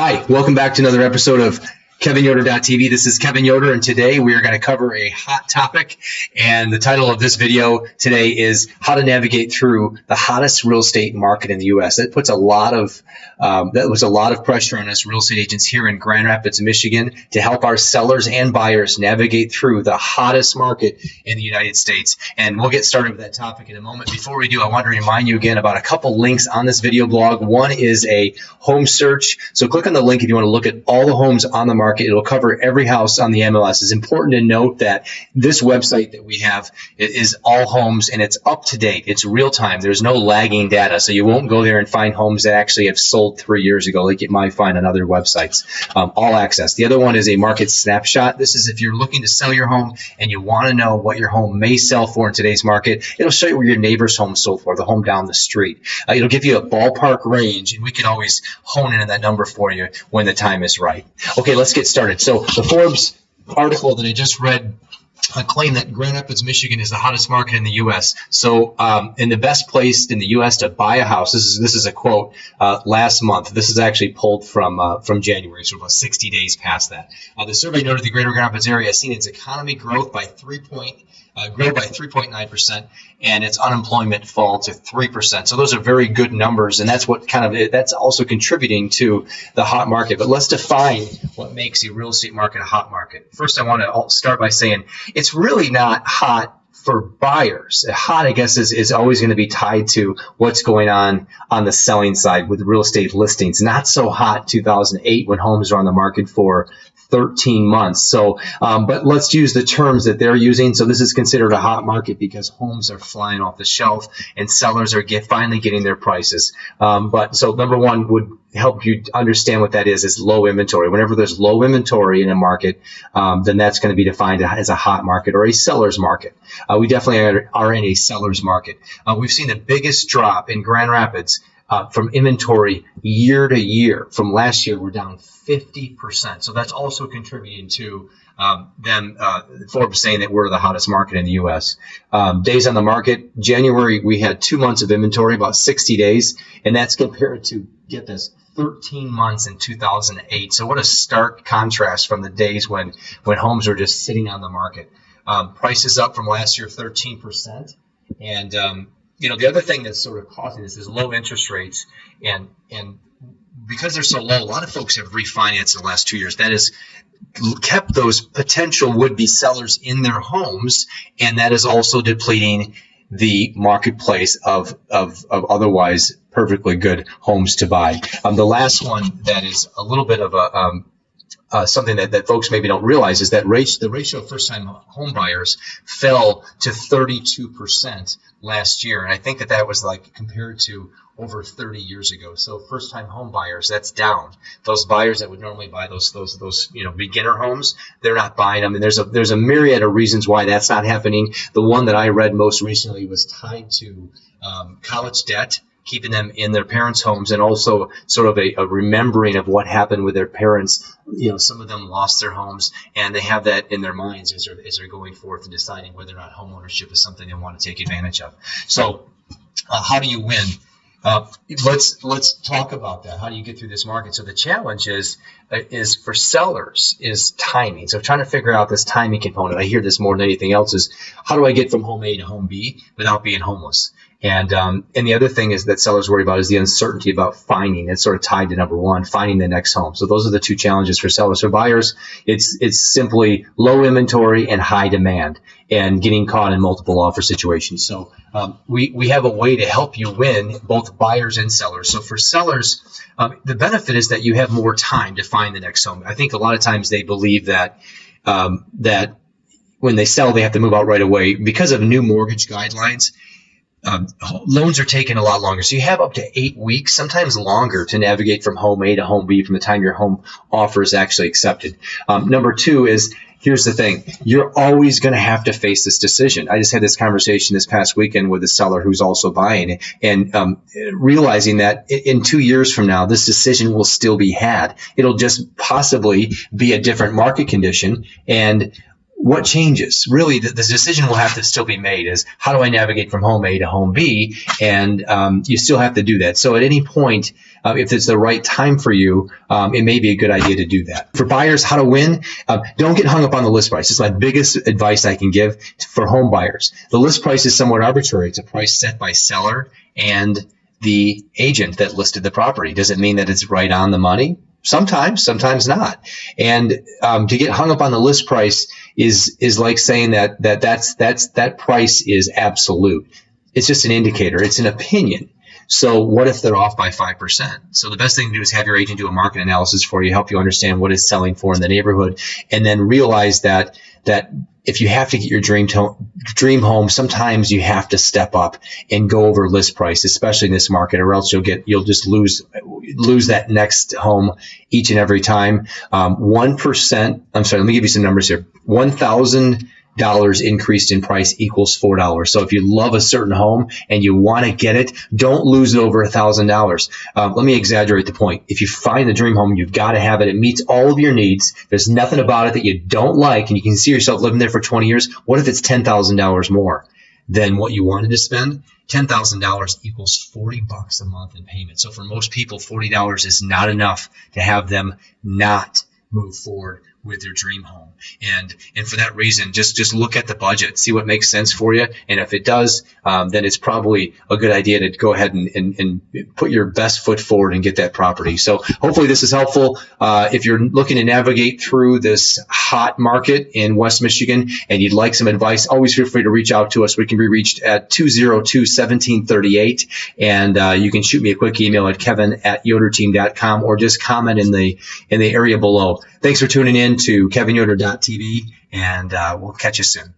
Hi, welcome back to another episode of KevinYoder.tv. This is Kevin Yoder, and today we are going to cover a hot topic. And the title of this video today is how to navigate through the hottest real estate market in the U.S. That puts a lot of pressure on us real estate agents here in Grand Rapids, Michigan, to help our sellers and buyers navigate through the hottest market in the United States. And we'll get started with that topic in a moment. Before we do, I want to remind you again about a couple links on this video blog. One is a home search. So click on the link if you want to look at all the homes on the market. It'll cover every house on the MLS. It's important to note that this website that we have is all homes, and it's up to date. It's real time. There's no lagging data, so you won't go there and find homes that actually have sold 3 years ago like you might find on other websites. All access. The other one is a market snapshot. This is if you're looking to sell your home and you want to know what your home may sell for in today's market. It'll show you where your neighbor's home sold for, the home down the street. It'll give you a ballpark range, and we can always hone in on that number for you when the time is right. Okay, let's get started. So the Forbes article that I just read claimed that Grand Rapids, Michigan is the hottest market in the U.S. So, and the best place in the U.S. to buy a house, this is a quote last month. This is actually pulled from January, so about 60 days past that. The survey noted the greater Grand Rapids area has seen its economy growth by 3.9%, and its unemployment fall to 3%. So those are very good numbers, and that's what that's also contributing to the hot market. But let's define what makes a real estate market a hot market. First, I want to start by saying it's really not hot for buyers. Hot, I guess, is always going to be tied to what's going on the selling side with real estate listings. Not so hot 2008 when homes were on the market for 13 months. So, but let's use the terms that they're using. So this is considered a hot market because homes are flying off the shelf and sellers are finally getting their prices. But so number one would help you understand what that is low inventory. Whenever there's low inventory in a market, then that's going to be defined as a hot market or a seller's market. We definitely are in a seller's market. We've seen the biggest drop in Grand Rapids from inventory year to year. From last year, we're down 50%. So that's also contributing to Forbes saying that we're the hottest market in the U.S. Days on the market, January, we had 2 months of inventory, about 60 days, and that's compared to, get this, 13 months in 2008. So what a stark contrast from the days when homes were just sitting on the market. Prices up from last year, 13%. And the other thing that's sort of causing this is low interest rates, and because they're so low, a lot of folks have refinanced in the last 2 years. That has kept those potential would-be sellers in their homes, and that is also depleting the marketplace of otherwise perfectly good homes to buy. The last one that is a little bit of something that folks maybe don't realize is that the ratio of first-time home buyers fell to 32% last year, and I think that was like compared to over 30 years ago. So first-time home buyers, that's down. Those buyers that would normally buy those beginner homes, they're not buying them. And there's a myriad of reasons why that's not happening. The one that I read most recently was tied to college debt, keeping them in their parents' homes, and also sort of a remembering of what happened with their parents. Some of them lost their homes, and they have that in their minds as they're going forth and deciding whether or not home ownership is something they want to take advantage of. So how do you win? Let's talk about that. How do you get through this market? So the challenge is for sellers is timing. So trying to figure out this timing component. I hear this more than anything else is how do I get from home A to home B without being homeless? And the other thing is that sellers worry about is the uncertainty about finding. It's sort of tied to number one, finding the next home. So those are the two challenges for sellers. For buyers, it's simply low inventory and high demand and getting caught in multiple offer situations. So we have a way to help you win, both buyers and sellers. So for sellers, the benefit is that you have more time to find the next home. I think a lot of times they believe that that when they sell, they have to move out right away because of new mortgage guidelines. Loans are taking a lot longer. So you have up to 8 weeks, sometimes longer, to navigate from home A to home B from the time your home offer is actually accepted. Number two is, here's the thing. You're always going to have to face this decision. I just had this conversation this past weekend with a seller who's also buying, and realizing that in 2 years from now, this decision will still be had. It'll just possibly be a different market condition, and what changes? Really, the decision will have to still be made is, how do I navigate from home A to home B? And you still have to do that. So at any point, if it's the right time for you, it may be a good idea to do that. For buyers, how to win, don't get hung up on the list price. It's my biggest advice I can give for home buyers. The list price is somewhat arbitrary. It's a price set by seller and the agent that listed the property. Does it mean that it's right on the money? Sometimes, sometimes not. And to get hung up on the list price is like saying that price is absolute. It's just an indicator. It's an opinion. So what if they're off by 5%? So the best thing to do is have your agent do a market analysis for you, help you understand what it's selling for in the neighborhood, and then realize that if you have to get your dream home, sometimes you have to step up and go over list price, especially in this market, or else you'll just lose that next home each and every time. 1%. I'm sorry. Let me give you some numbers here. $1,000 increased in price equals $4. So if you love a certain home and you want to get it, don't lose it over $1,000. Let me exaggerate the point. If you find the dream home, you've got to have it. It meets all of your needs. There's nothing about it that you don't like, and you can see yourself living there for 20 years. What if it's $10,000 more than what you wanted to spend? $10,000 equals $40 a month in payment. So for most people, $40 is not enough to have them not move forward with their dream home. And for that reason, just look at the budget, see what makes sense for you. And if it does, then it's probably a good idea to go ahead and put your best foot forward and get that property. So hopefully this is helpful. If you're looking to navigate through this hot market in West Michigan and you'd like some advice, always feel free to reach out to us. We can be reached at 202-1738. And you can shoot me a quick email at kevin@yoderteam.com, or just comment in the area below. Thanks for tuning in to kevinyoder.tv, and we'll catch you soon.